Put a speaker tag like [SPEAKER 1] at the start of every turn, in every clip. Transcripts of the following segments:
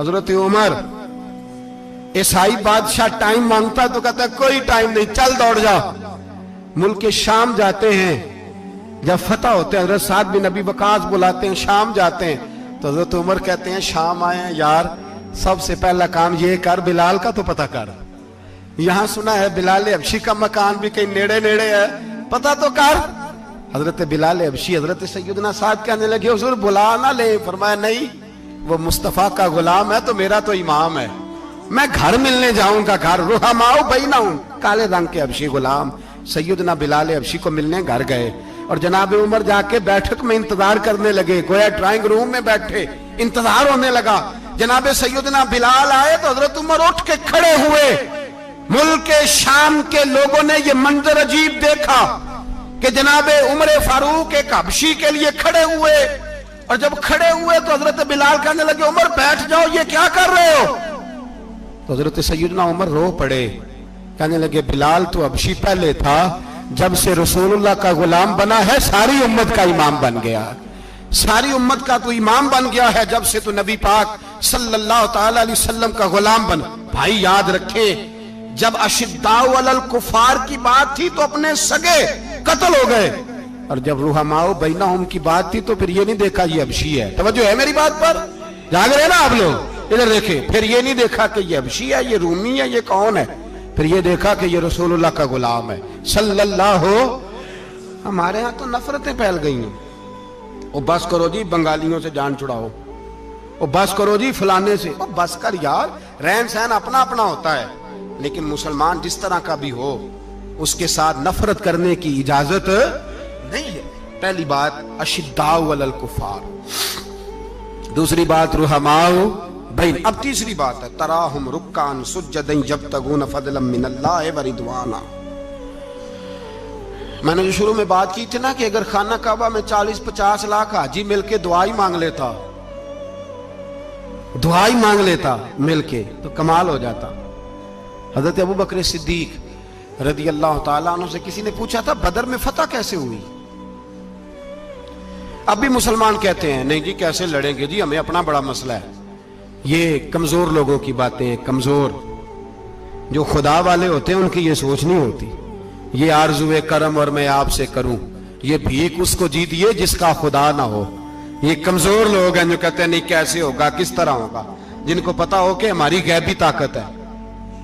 [SPEAKER 1] हजरत उमर, ईसाई बादशाह टाइम मांगता तो कहता है कोई टाइम नहीं, चल दौड़ जा। मुल्क शाम जाते हैं, जब फतह होते हैं हजरत साद बिन नबी वकास बुलाते हैं, शाम जाते हैं तो हजरत उमर कहते हैं शाम आए हैं यार, सबसे पहला काम ये कर, बिलाल का तो पता कर। यहां सुना है बिलाल हबशी का मकान भी कहीं नेड़े नेड़े है, पता तो कर। हजरत बिलाल हबशी हजरत सैयदना साद कहने लगे हुजूर बुला ना ले। फरमाया नहीं, वो मुस्तफा का गुलाम है तो मेरा तो इमाम है, मैं घर मिलने जाऊंगा, घर रुहमाओ बैना हूं। काले रंग के हबशी गुलाम सैयदना बिलाल हबशी को मिलने घर गए और जनाब उमर जाके बैठक में इंतजार करने लगे, गोया ड्राइंग रूम में बैठे इंतजार होने लगा। जनाब सैयदना बिलाल आए तो हजरत उमर उठ के खड़े हुए। मुल्क शाम के लोगों ने यह मंजर अजीब देखा कि जनाब उमर फारूक एक हबशी के लिए खड़े हुए, और जब खड़े हुए तो हजरत बिलाल कहने लगे उमर बैठ जाओ, ये क्या कर रहे हो? तो हजरत सैयदना उमर रो पड़े, कहने लगे बिलाल तो हबशी पहले था, जब से रसूलुल्लाह का गुलाम बना है सारी उम्मत का इमाम बन गया, सारी उम्मत का तो इमाम बन गया है जब से तो नबी पाक सल्लल्लाहु ताला अलैहि वसल्लम का गुलाम बन। भाई याद रखे, जब अशिद्दाउ अलल कुफार की बात थी तो अपने सगे कत्ल हो गए, और जब रुहमाओ बैनहुम की बात थी तो फिर ये नहीं देखा ये हबशी है। तवज्जो है मेरी बात पर? जाग रहे ना आप लोग? इधर देखे, फिर ये नहीं देखा कि ये हबशी है, ये रूमी है, ये कौन है, फिर ये देखा कि ये रसूलुल्लाह का गुलाम है सल्लल्लाहु। हमारे यहां तो नफरतें फैल गई हैं। ओ बस करो जी बंगालियों से जान छुड़ाओ, ओ बस करो जी फलाने से, ओ बस कर यार, रहन सहन अपना अपना होता है, लेकिन मुसलमान जिस तरह का भी हो उसके साथ नफरत करने की इजाजत नहीं है। पहली बात अशिद्दाउ अलल कुफार, दूसरी बात रुहमाओ बैन। अब तीसरी बात है तराहुम रुक्कान सुज्जदन यब्तगून फदलन मिनल्लाह व रिदवाना। मैंने जो शुरू में बात की थी ना कि अगर खाना काबा में 40-50 लाख हाजी मिलके दुआई मांग लेता, दुआई मांग लेता मिलके, तो कमाल हो जाता। हजरत अबू बकर सिद्दीक रदी अल्लाह ताला अन्हु से किसी ने पूछा था बदर में फतह कैसे हुई? अब भी मुसलमान कहते हैं नहीं जी कैसे लड़ेंगे जी, हमें अपना बड़ा मसला है। ये कमजोर लोगों की बातें, कमजोर जो खुदा वाले होते हैं उनकी ये सोच नहीं होती। ये आरज़ुए करम और मैं आपसे करूं, ये भीख उसको जीतिए जिसका खुदा ना हो। ये कमजोर लोग हैं जो कहते हैं नहीं कैसे होगा, किस तरह होगा, जिनको पता हो कि हमारी गैबी ताकत है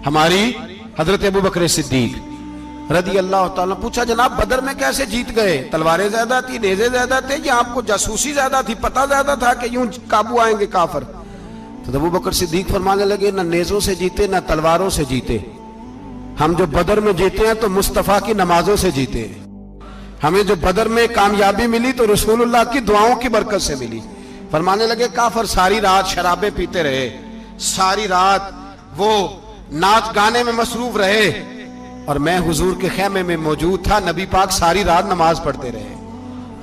[SPEAKER 1] हमारी। हजरत अबू बकर सिद्दीक रदी अल्लाह ताला पूछा जनाब बदर में कैसे जीत गए? तलवारें ज्यादा थी, नेज़े ज्यादा थे, या आपको जासूसी ज्यादा थी, पता ज्यादा था कि यूं काबू आएंगे काफिर? तो अबू बकर सिद्दीक फरमाने लगे ना नेज़ों से जीते ना तलवारों से जीते, हम जो बदर में जीते हैं तो मुस्तफा की नमाजों से जीते हैं। हमें जो बदर में कामयाबी मिली तो रसूलुल्लाह की दुआओं की बरकत से मिली। फरमाने लगे काफिर सारी रात शराबे पीते रहे, सारी रात वो नाच गाने में मसरूफ रहे, और मैं हुजूर के खेमे में मौजूद था, नबी पाक सारी रात नमाज पढ़ते रहे,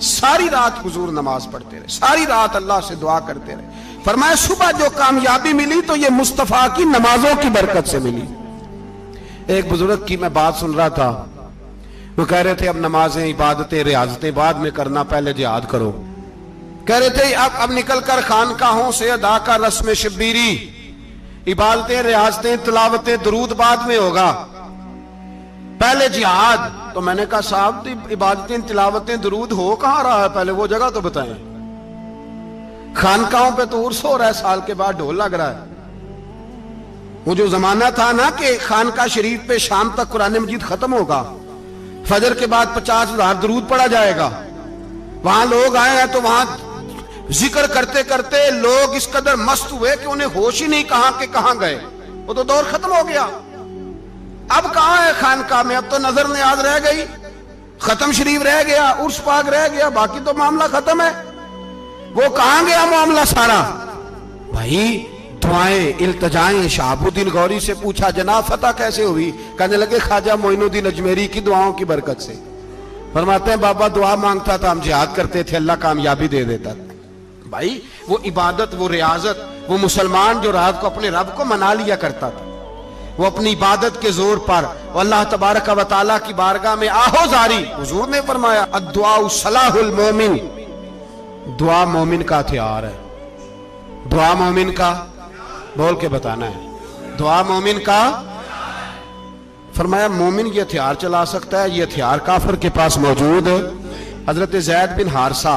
[SPEAKER 1] सारी रात हुजूर नमाज पढ़ते रहे, सारी रात अल्लाह से दुआ करते रहे। फरमाया सुबह जो कामयाबी मिली तो ये मुस्तफा की नमाजों की बरकत से मिली। एक बुजुर्ग की मैं बात सुन रहा था, वो कह रहे थे अब नमाजें इबादतें रियाजतें बाद में करना, पहले जिहाद करो। कह रहे थे अब निकल कर खानकाहों से अदा का रस्म शब्बीरी, इबादतें रियाजतें तिलावतें दरूद बाद में होगा, पहले जिहाद। तो मैंने कहा साहब इबादतें तिलावतें दरूद हो कहां रहा है, पहले वो जगह तो बताएं। खानकाहों पे तो उर्स हो रहा है, साल के बाद ढोल लग रहा है। वो जो जमाना था ना कि खानका शरीफ पे शाम तक कुरान मजीद खत्म होगा, फजर के बाद 50,000 दरूद पढ़ा जाएगा, वहां लोग आए हैं तो वहां जिक्र करते करते लोग इस कदर मस्त हुए कि उन्हें होश ही नहीं कहां के कहां गए। वो तो दौर खत्म हो गया। अब कहां है खानका में? अब तो नजर नियाज रह गई, खत्म शरीफ रह गया, उर्स पाक रह गया, बाकी तो मामला खत्म है। वो कहां गया मामला सारा? भाई दुआएं इल्तजाएं। शहाबुद्दीन गौरी से पूछा जनाब फतह कैसे हुई? कहने लगे ख्वाजा मोइनुद्दीन अजमेरी की दुआओं की बरकत से। फरमाते हैं बाबा दुआ मांगता था, हम जिहाद करते थे, अल्लाह कामयाबी दे देता था। भाई वो इबादत, वो रियाजत, वो मुसलमान जो रात को अपने रब को मना लिया करता था, वो अपनी इबादत के जोर पर अल्लाह तबारक व तआला की बारगाह में आहो जारी। हुजूर ने फरमाया अद्दुआ सलाहुल मोमिन, दुआ मोमिन का हथियार है, दुआ मोमिन का। बोल के बताना है। दुआ मोमिन का, फरमाया मोमिन ये हथियार चला सकता है, ये हथियार काफिर के पास मौजूद है। हजरत ज़ैद बिन हारिसा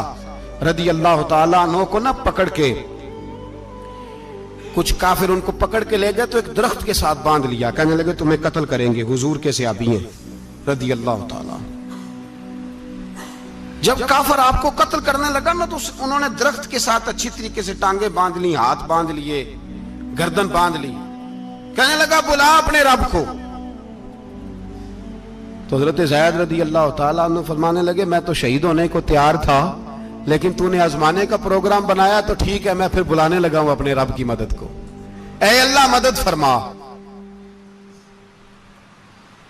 [SPEAKER 1] रदी अल्लाह ताला अन्हु को ना पकड़ के कुछ काफिर उनको पकड़ के ले गए तो एक दरख्त के साथ बांध लिया, कहने लगे तुम्हें कत्ल करेंगे, हुजूर के सहाबी हैं रदी अल्लाह ताला। जब काफिर आपको कत्ल करने लगा ना तो उन्होंने दरख्त के साथ अच्छी तरीके से टांगे बांध ली, हाथ बांध लिए, गर्दन बांध ली, कहने लगा बुला अपने रब को। तो हजरत ज़ैद रदी अल्लाह ताला अन्हु फरमाने लगे मैं तो शहीद होने को तैयार था, लेकिन तूने आजमाने का प्रोग्राम बनाया तो ठीक है, मैं फिर बुलाने लगा हूं अपने रब की मदद को। ऐ अल्लाह मदद फरमा।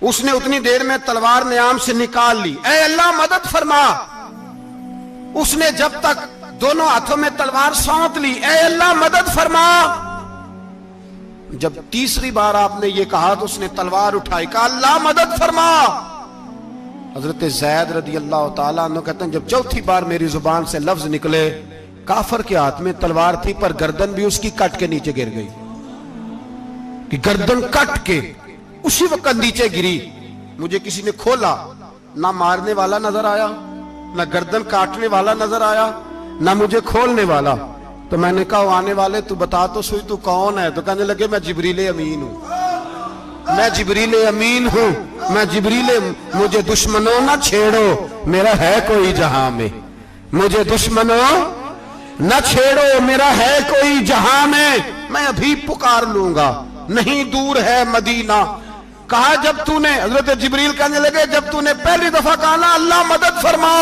[SPEAKER 1] उसने उतनी देर में तलवार नियाम से निकाल ली, ऐ अल्लाह मदद फरमा। उसने जब तक दोनों हाथों में तलवार सौंप ली, ऐ अल्लाह मदद फरमा। जब तीसरी बार आपने ये कहा तो उसने तलवार उठाई, कहा अल्लाह मदद फरमा। हजरत ज़ैद रदी अल्लाह ताला अन्हु कहते हैं जब चौथी बार मेरी जुबान से लफ्ज निकले, काफिर के हाथ में तलवार थी पर गर्दन भी उसकी कट के नीचे गिर गई, कि गर्दन कट के उसी वक्त नीचे गिरी। मुझे किसी ने खोला, ना मारने वाला नजर आया, ना गर्दन काटने वाला नजर आया, ना मुझे खोलने वाला। तो मैंने कहा आने वाले तू बता तो सही तू कौन है? तो कहने लगे मैं जिब्रील अमीन हूं, मैं जिब्रील अमीन हूं, मैं जिब्रील, मुझे दुश्मनों ना छेड़ो, मेरा है कोई जहां में, मुझे दुश्मनों न छेड़ो, मेरा है कोई जहां में, मैं अभी पुकार लूंगा, नहीं दूर है मदीना। कहा जब तूने, हजरत जिब्रील कहने लगे जब तूने पहली दफा कहा ना अल्लाह मदद फरमा,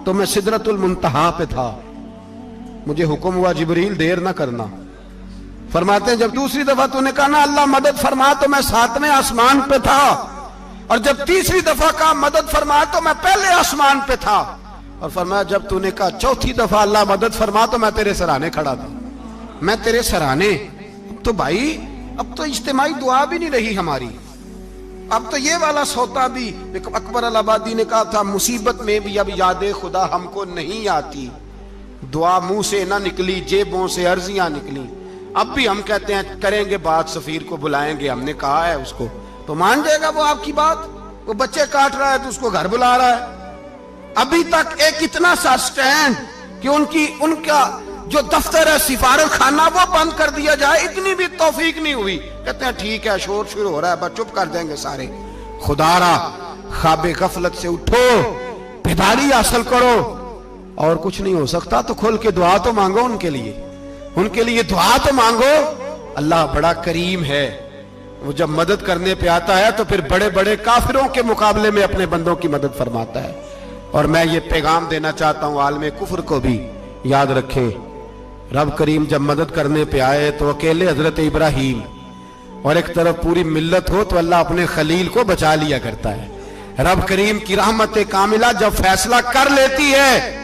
[SPEAKER 1] तो मैं सिदरतुल मुंतहा पे था, मुझे हुक्म हुआ जिब्रील देर ना करना। फरमाते हैं जब दूसरी दफा तूने कहा ना अल्लाह मदद फरमा तो मैं 7वें आसमान पे था, और जब तीसरी दफा कहा मदद फरमा तो मैं पहले आसमान पे था, और फरमाया जब तूने कहा चौथी दफा अल्लाह मदद फरमा तो मैं तेरे सराहने खड़ा था, मैं तेरे सराहने। तो भाई अब तो इज्तिमाई दुआ भी नहीं रही हमारी, अब तो ये वाला सौता भी। अकबर अल आबादी ने कहा था मुसीबत में भी अब याद खुदा हमको नहीं आती, दुआ मुंह से ना निकली जेबों से अर्जियां निकली। अब भी हम कहते हैं करेंगे बात, सफीर को बुलाएंगे, हमने कहा है उसको, तो मान जाएगा वो आपकी बात? वो बच्चे काट रहा है तो उसको घर बुला रहा है। अभी तक एक इतना सा स्टैंड कि उनका जो दफ्तर है सिफारत खाना वो बंद कर दिया जाए, इतनी भी तौफीक नहीं हुई। कहते हैं ठीक है शोर शुरू हो रहा है, बस चुप कर देंगे सारे। खुदारा ख्वाबे गफलत से उठो, बेदारी हासिल करो, और कुछ नहीं हो सकता तो खोल के दुआ तो मांगो उनके लिए, उनके लिए दुआ तो मांगो। अल्लाह बड़ा करीम है, वो जब मदद करने पे आता है तो फिर बड़े बड़े काफिरों के मुकाबले में अपने बंदों की मदद फरमाता है। और मैं ये पैगाम देना चाहता हूं आलमे कुफर को भी, याद रखें रब करीम जब मदद करने पे आए तो अकेले हजरत इब्राहीम और एक तरफ पूरी मिल्लत हो तो अल्लाह अपने खलील को बचा लिया करता है। रब करीम की रहमत कामिला जब फैसला कर लेती है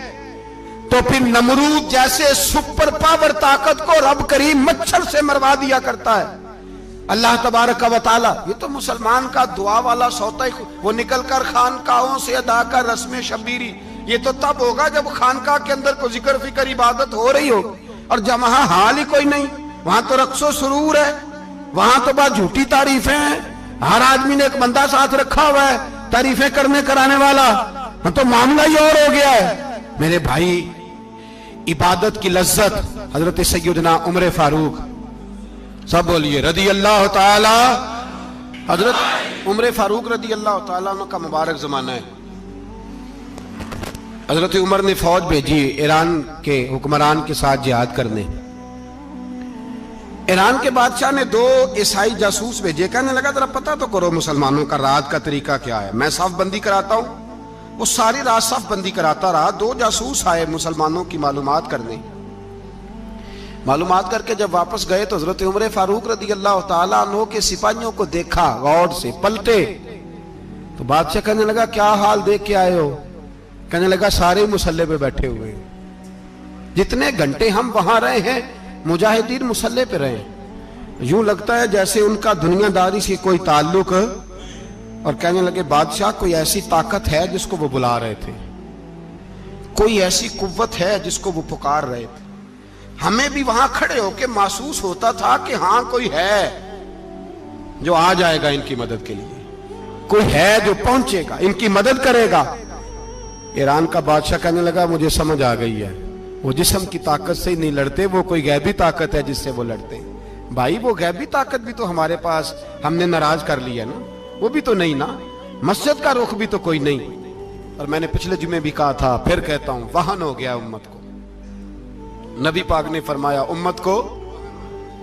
[SPEAKER 1] तो फिर नमरूद जैसे सुपर पावर ताकत को रब करीम मच्छर से मरवा दिया करता है। अल्लाह तबारक व तआला, ये तो मुसलमान का दुआ वाला सौता ही, वो निकलकर खानकाहों से अदा कर रस्म शबीरी, ये तो तब होगा जब खानकाह के अंदर को जिक्र फिक्र इबादत हो रही हो, और जब वहां हाल ही कोई नहीं, वहां तो रक्सो सुरूर है, वहां तो बस झूठी तारीफें हैं, हर आदमी ने एक बंदा साथ रखा हुआ है तारीफें करने कराने वाला, तो मामला ही और हो गया है। मेरे भाई इबादत की लज्जत हजरत सैयदना उमर फारूक, सब बोलिए रदी अल्लाह ताला, हजरत उमर फारूक रदी अल्लाह ताला का मुबारक जमाना है। हजरत उमर ने फौज भेजी ईरान के हुक्मरान के साथ जिहाद करने। ईरान के बादशाह ने 2 ईसाई जासूस भेजे, कहने लगा जरा पता तो करो मुसलमानों का रात का तरीका क्या है, मैं साफ बंदी कराता हूं। वो सारी रात साफ बंदी कराता रहा। 2 जासूस आए मुसलमानों की मालूमात करने, मालूमात करके जब वापस गए तो हजरत उमर फारूक रदी अल्लाह ताला अन्हु के सिपाहियों को देखा, गौर से पलटे तो बादशाह कहने लगा क्या हाल देख के आए हो? कहने लगा सारे मुसल्ले पे बैठे हुए हैं, जितने घंटे हम वहां रहे हैं मुजाहिदीन मुसल्ले पे रहे, यूं लगता है जैसे उनका दुनियादारी से कोई ताल्लुक। और कहने लगे बादशाह कोई ऐसी ताकत है जिसको वो बुला रहे थे, कोई ऐसी कुव्वत है जिसको वो पुकार रहे थे, हमें भी वहां खड़े होकर महसूस होता था कि हाँ कोई है जो आ जाएगा इनकी मदद के लिए, कोई है जो पहुंचेगा, इनकी मदद करेगा। ईरान का बादशाह कहने लगा मुझे समझ आ गई है, वो जिस्म की ताकत से ही नहीं लड़ते, वो कोई गैबी ताकत है जिससे वो लड़ते हैं। भाई वो गैबी ताकत भी तो हमारे पास हमने नाराज कर लिया ना, वो भी तो नहीं ना, मस्जिद का रुख भी तो कोई नहीं। और मैंने पिछले जुमे भी कहा था, फिर कहता हूं, वाहन हो गया उम्मत को। नबी पाक ने फरमाया उम्मत को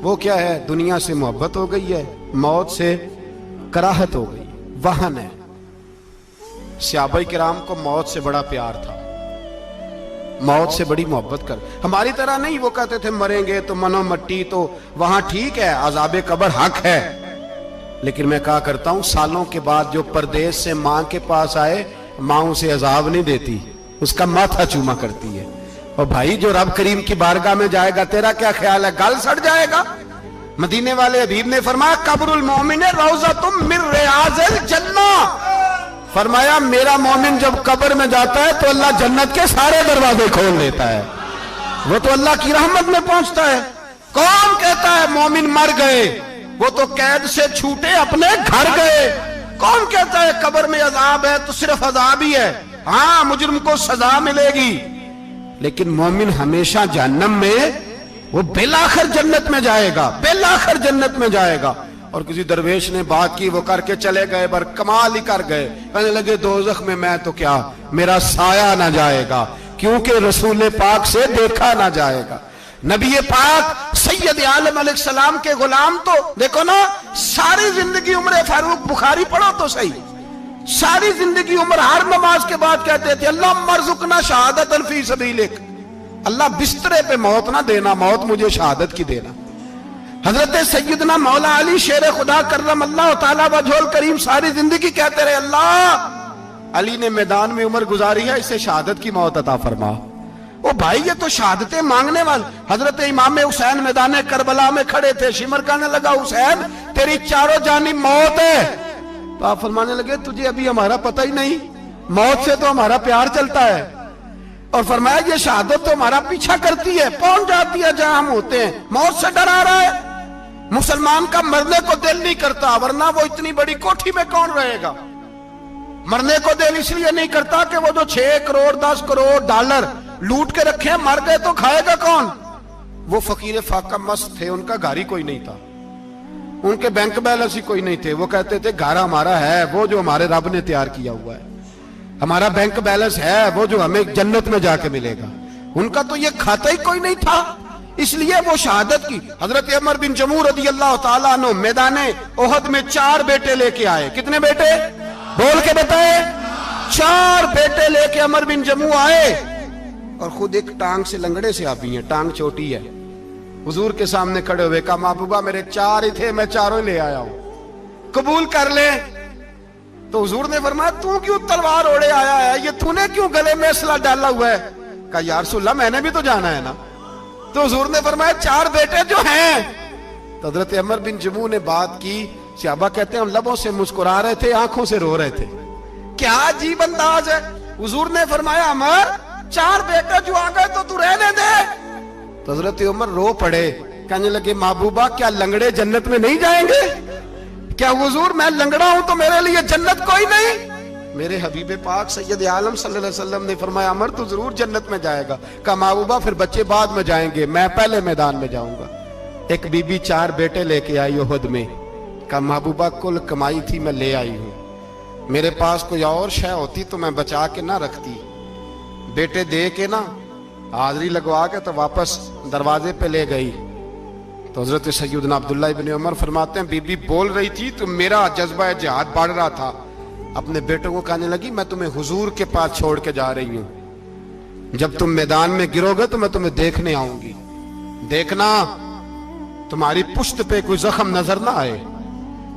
[SPEAKER 1] वो क्या है, दुनिया से मोहब्बत हो गई है, मौत से कराहत हो गई, वाहन है। सहाबाए किराम को मौत से बड़ा प्यार था, मौत से बड़ी मोहब्बत कर, हमारी तरह नहीं। वो कहते थे मरेंगे तो मनो मट्टी, तो वहां ठीक है, अज़ाबे कब्र हक है। लेकिन मैं कहा करता हूं, सालों के बाद जो परदेश से मां के पास आए, मां उसे अजाब नहीं देती, उसका माथा चूमा करती है। और भाई जो रब करीम की बारगाह में जाएगा, तेरा क्या ख्याल है, गल सड़ जाएगा? मदीने वाले हबीब ने फरमाया कब्रुल मोमिन रौज़तुम मिन रियाज़िल जन्ना, फरमाया मेरा मोमिन जब कब्र में जाता है तो अल्लाह जन्नत के सारे दरवाजे खोल देता है, वो तो अल्लाह की रहमत में पहुंचता है। कौन कहता है मोमिन मर गए, वो तो कैद से छूटे अपने घर गए। कौन कहता है कब्र में अजाब है, तो सिर्फ अजाब ही है, हाँ मुजरिम को सजा मिलेगी, लेकिन मोमिन हमेशा जहन्नम में, वो बेलाखिर जन्नत में जाएगा, बेलाखिर जन्नत में जाएगा। और किसी दरवेश ने बात की, वो करके चले गए, पर कमाल ही कर गए, कहने लगे दोज़ख में मैं तो क्या, मेरा साया ना जाएगा, क्योंकि रसूल पाक से देखा ना जाएगा। नबी पाक सैयद आलम अलैहिस्सलाम के गुलाम तो देखो ना, सारी जिंदगी उम्र फारूक बुखारी पढ़ो तो सही, सारी जिंदगी उम्र हर नमाज के बाद कहते थे अल्लाह मरज़ुकना शहादतन फी सबीलिक, अल्लाह बिस्तरे पे मौत ना देना, मौत मुझे शहादत की देना। हजरत सैयदना मौला अली शेर खुदा करम अल्लाह तआला वजहुल करीम सारी जिंदगी कहते रहे अल्लाह, अली ने मैदान में उम्र गुजारी है, इसे शहादत की मौत अता फरमा। ओ भाई ये तो शहादतें मांगने वाले। हजरत इमाम हुसैन मैदान करबला में खड़े थे, शिमर कहने लगा हुसैन तेरी चारों जानी मौत है, तो आप फरमाने लगे तुझे अभी हमारा पता ही नहीं, मौत से तो हमारा प्यार चलता है। और फरमाया ये शहादत तो हमारा पीछा करती है, पहुंच जाती है जहां हम होते हैं, मौत से डरा रहा है। मुसलमान का मरने को दिल नहीं करता, वरना वो इतनी बड़ी कोठी में कौन रहेगा। मरने को दिल इसलिए नहीं करता कि वो जो 6 करोड़ 10 करोड़ डॉलर लूट के रखे, मर गए तो खाएगा कौन। वो फकीर फाका मस्त थे, उनका घर ही कोई नहीं था, उनके बैंक बैलेंस ही कोई नहीं थे। वो कहते थे घर हमारा है, वो जो हमारे रब ने तैयार किया हुआ है, हमारा बैंक बैलेंस है, वो जो हमें जन्नत में जाके मिलेगा। उनका तो ये खाता ही कोई नहीं था, इसलिए वो शहादत की। हजरत उमर बिन जमू रज़ी अल्लाह तआला अन्हु मैदाने ओहद में 4 बेटे लेके आए। कितने बेटे बोल के बताए? 4 बेटे लेके उमर बिन जमू आए, और खुद एक टांग से लंगड़े से आप ही हैं, टांग छोटी है। हुजूर के सामने खड़े हुए कहा महबूबा मेरे 4 ही थे, मैं 4 ही ले आया हूं, कबूल कर ले। तो हुजूर ने फरमाया तू क्यों तलवार ओढ़े आया है, ये तूने क्यों गले में असला डाला हुआ है? कहा या रसूलल्लाह मैंने भी तो जाना है ना। तो हुजूर ने फरमाया 4 बेटे जो हैं। तो हजरत उमर बिन जमू ने बात की, सहाबा कहते हैं हम लबों से मुस्कुरा रहे थे, आंखों से रो रहे थे, क्या अजीब अंदाज है। हुजूर ने फरमाया उमर 4 बेटे जो आ गए तो तू रहने दे। तो हजरत उमर रो पड़े, कहने लगे महबूबा क्या लंगड़े जन्नत में नहीं जाएंगे? क्या हुजूर मैं लंगड़ा हूं तो मेरे लिए जन्नत कोई नहीं? मेरे हबीब पाक सैयद आलम सल्लल्लाहु अलैहि वसल्लम ने फरमाया अमर तू जरूर जन्नत में जाएगा। कहा महबूबा फिर बच्चे बाद में जाएंगे, मैं पहले मैदान में जाऊंगा। एक बीबी 4 बेटे लेके आई ओहद में। कहा महबूबा कुल कमाई थी मैं ले आई हूं, मेरे पास कोई और शय होती तो मैं बचा के ना रखती। बेटे दे के ना हाजिरी लगवा के तो वापस दरवाजे पे ले गई। तो हजरत सैयदना अब्दुल्लाह इब्न उमर फरमाते हैं बीबी बोल रही थी तो मेरा जज्बा जिहाद बढ़ रहा था। अपने बेटों को कहने लगी मैं तुम्हें हुजूर के पास छोड़ के जा रही हूं, जब तुम मैदान में गिरोगे तो मैं तुम्हें देखने आऊंगी, देखना तुम्हारी पुश्त पे कोई जख्म नजर ना आए।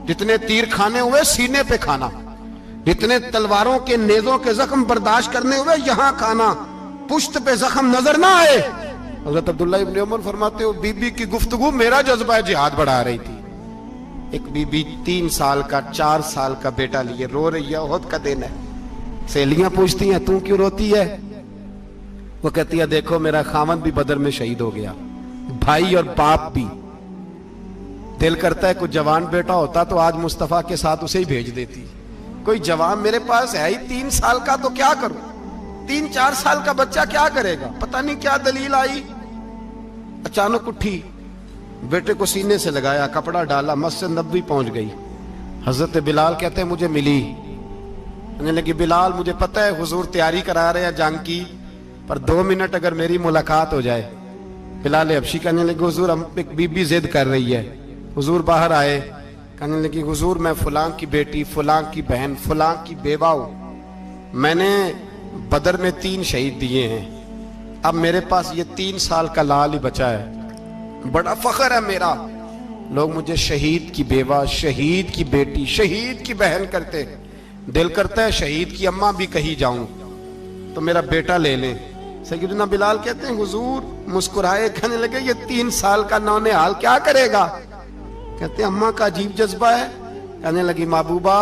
[SPEAKER 1] जितने तीर खाने हुए सीने पे खाना, जितने तलवारों के नेजों के जख्म बर्दाश्त करने हुए यहां खाना, पुश्त पे जख्म नजर ना आए। हजरत अब्दुल्लाह इब्न उमर फरमाते हो बीबी की गुफ्तगू मेरा जज्बा जिहाद बढ़ा रही थी। एक बीबी 3 साल का 4 साल का बेटा लिए रो रही है, ओहद का दिन है। सहेलियां पूछती हैं तू क्यों रोती है? वो कहती है देखो मेरा खामद भी बदर में शहीद हो गया, भाई और बाप भी। दिल करता है कोई जवान बेटा होता तो आज मुस्तफा के साथ उसे ही भेज देती। कोई जवान मेरे पास है ही 3 साल का, तो क्या करूं? 3-4 साल का बच्चा क्या करेगा? पता नहीं क्या दलील आई, अचानक उठी, बेटे को सीने से लगाया, कपड़ा डाला, मस्जिद नबवी पहुंच गई। हजरत बिलाल कहते हैं मुझे मिली, कहने लगी बिलाल मुझे पता है हुजूर तैयारी करा रहे हैं जंग की, पर 2 मिनट अगर मेरी मुलाकात हो जाए। बिलाल हबशी कहने लगे हुजूर हम एक बीबी जिद कर रही है। हुजूर बाहर आए, कहने लगी हुजूर मैं फलां की बेटी, फलां की बहन, फलां की बेवा हूं, मैंने बदर में 3 शहीद दिए हैं, अब मेरे पास ये 3 साल का लाल ही बचा है, बड़ा फख्र है मेरा, लोग मुझे शहीद की बेवा, शहीद की बेटी, शहीद की बहन करते, दिल करता है शहीद की अम्मा भी कहीं जाऊं तो मेरा बेटा ले ले। सैयदना बिलाल कहते हैं हुजूर मुस्कुराए, कहने लगे ये 3 साल का नौनिहाल क्या करेगा? कहते हैं अम्मा का अजीब जज्बा है। कहने लगी महबूबा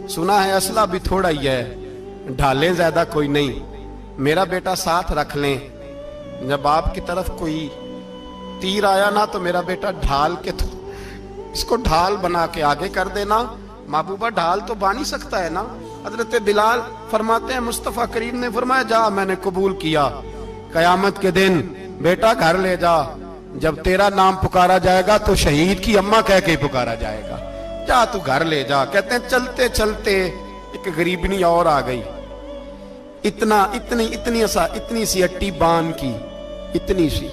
[SPEAKER 1] सुना है असला भी थोड़ा ही है, ढालें ज्यादा कोई नहीं, मेरा बेटा साथ रख लें, जब आपकी तरफ कोई तीर आया ना तो मेरा बेटा ढाल के इसको ढाल बना के आगे कर देना। महबूबा ढाल तो बन ही सकता है ना। हजरत बिलाल फरमाते हैं मुस्तफा करीम ने फरमाया जा मैंने कबूल किया, कयामत के दिन बेटा घर ले जा, जब तेरा नाम पुकारा जाएगा तो शहीद की अम्मा कह के पुकारा जाएगा, जा तू घर ले जा। कहते हैं चलते चलते एक गरीबनी और आ गई, इतनी सी अट्टी बांध की, इतनी सी,